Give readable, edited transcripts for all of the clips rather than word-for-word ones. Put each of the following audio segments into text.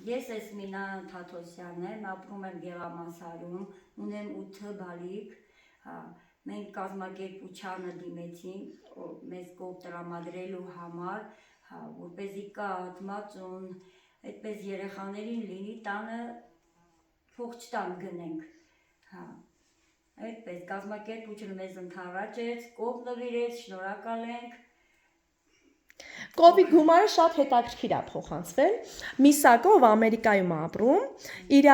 Ես ես Մինա Թաթոսյանն եմ, ապրում եմ Գեղամասարում, ունեմ 8 բալիկ, մենք կազմակերպությանը դիմեցինք մեզ կողմ տրամադրելու համար, որպեսզի կաթ, մածուն, այդպես երեխաներին լինի տանը փող չտանք գնենք, այդպես կազմակերպությունը մեզ ընդառաջեց, կողմ նվիրեց, շնորհակալ ենք։ Կովի գումարը շատ հետաքրքիր է փոխանցվել։ Միսակը, ով Ամերիկայում ապրում, իր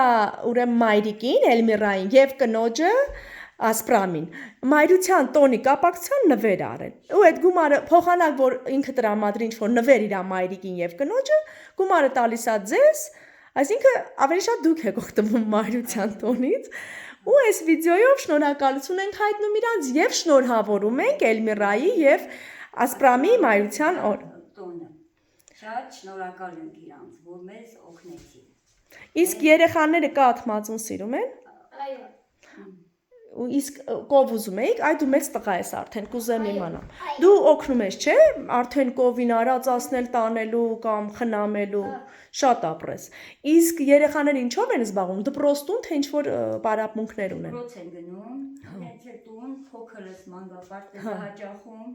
ուրեմն մայրիկին, Էլմիրային եւ կնոջը Ասպրամին մայրության տոնի կապակցության նվեր արել։ Ու այդ գումարը փոխանակ, որ ինքը տրամադրի ինչ-որ նվեր իր մայրիկին եւ կնոջը, գումարը տալիս է ձեզ, այսինքն ավելի շատ դուք եք օգտվում մայրության տոնից։ Ու այս վիդեոյով շնորհակալություն ենք հայտնում իրանց եւ շնորհավորում ենք Էլմիրայի եւ Ասպրամի մայրության տոնը։ Շատ շնորհակալ ենք իրանց, որ մեզ օգնեցին։ Իսկ երեխաները կաթ մածուն սիրում են։ Այո։ Իսկ կով ուզում էիք, այ դու մեծ տղա ես արդեն, կուզեմ իմանամ։ Դու օգնում ես, չէ՞, արդեն կովին արածացնել, տանելու կամ խնամելու, շատ ապրես։ Իսկ երեխաները ինչով են զբաղվում, դպրոցտուն, թե ինչ-որ պարապմունքներ ունեն։ Դպրոց են գնում, հենց է տուն, փոքրս մանկապարտեզ հաճախում,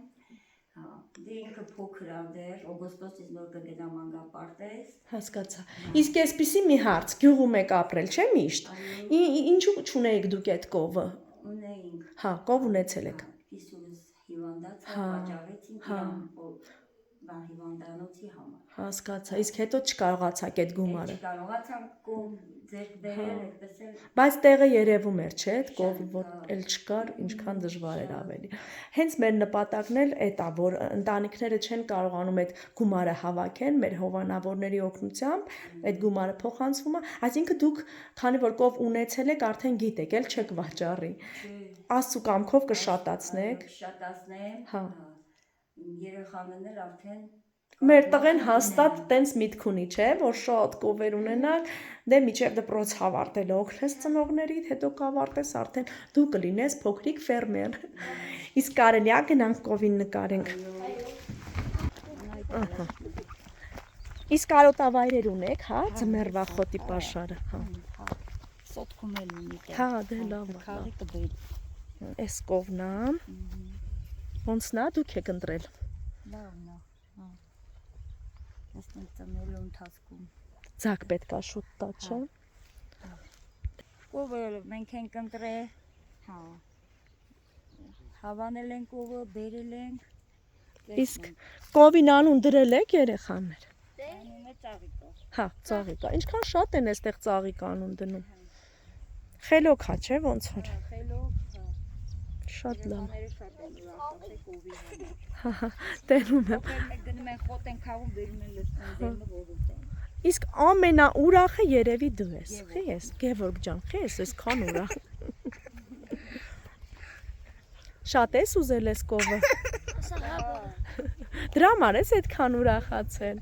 դե ինքը փոքր ա դեռ, օգոստոսից նոր կգնա մանկապարտեզ։ Հասկացա։ Իսկ այսպիսի մի հարց, գյուղում եք ապրել, չէ՞ միշտ։ Ինչու չունեիք դուք այդ կովը։ Ունեինք։ Հա, կով ունեցել եք։ Իսուրս հիվանդաց վաճառեցինք հիվանդանոցի համար։ Հասկացա, իսկ հետո չկարողացաք այդ գումարը։ Չկարողացանք կողմ ձեռք բերել, այդպես էլ։ Բայց տեղը երևում էր, չէ՞, այդ կովը, որ էլ չկար, ինչքան դժվար էր ավելի։ Հենց մեր նպատակն էլ էդ է, որ ընտանիքները չեն կարողանում այդ գումարը հավաքեն, մեր հովանավորների օգնությամբ այդ գումարը փոխանցվում է, այսինքն դուք, քանի որ կով ունեցել եք, արդեն գիտեք, էլ չեք վաճառի։ Աստծու կամքով կշատացնեք։ Շատացնեմ։ Հա։ Երեխաներն էլ արդեն Մեր տղեն հաստատ տենց միտք ունի, չէ, որ շատ կովեր ունենալ, դե միջև դպրոց հավարտել օգնես ծնողներիդ, հետո կավարտես արդեն դու կլինես փոքրիկ ֆերմեր։ Իսկ կարելի է գնանք կովին նկարենք։ Ահա։ Իսկ կարոտավայրեր ունեք, հա, ձմեռվա խոտի պաշարը, հա։ Սոտքում էլ ունի։ Հա, դե լավ է։ Քաղաքը բեր։ Էս կովն է։ Ոնց նա դուք եք ընտրել։ Լավն է, հա։ Այստեղ ծնելու ընթացքում։ Ձակ պետք է շուտ տա, չէ։ Կովը մենք ենք ընտրել, հա։ Հավանել ենք կովը, բերել ենք։ Իսկ կովին անուն դրել եք երեխաներ։ Անունը Ծաղիկը։ Հա, ծաղիկա։ Ինչքան շատ են այստեղ ծաղիկ անուն դնում։ Խելոք հա, չէ, ոնց որ։ Խելոք, հա։ Շատ լավ։ Երեխաները շատ են ուրախացել կովի համար։ Հա, տենում եմ։ Մենք գնում են խոտ են քաղում, բերում են լցնում դեմը որոտ են։ Իսկ ամենաուրախը երևի դու ես։ Խի ես, Գևորգ ջան, խի ես այսքան ուրախ։ Շատ ես ուզել ես կովը։ Դրա համար ես այդքան ուրախացել։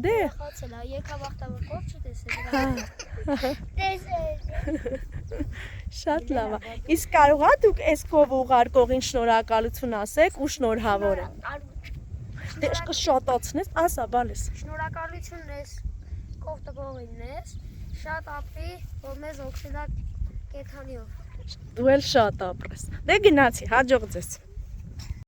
Դե Խացել է, եկավ ախտավոր կով չտեսել։ Հա։ Տեսել։ Շատ լավ է։ Իսկ կարող ա դուք այս կովը ուղարկողին շնորհակալություն ասեք ու շնորհավորեք։ Դե կշատացնես, ասա բալես։ Շնորհակալություն ես կով տվողին ես, շատ ապրի, որ մեզ օգնել է կեթանիով։ Դու էլ շատ ապրես։ Դե գնացի, հաջող ձեզ։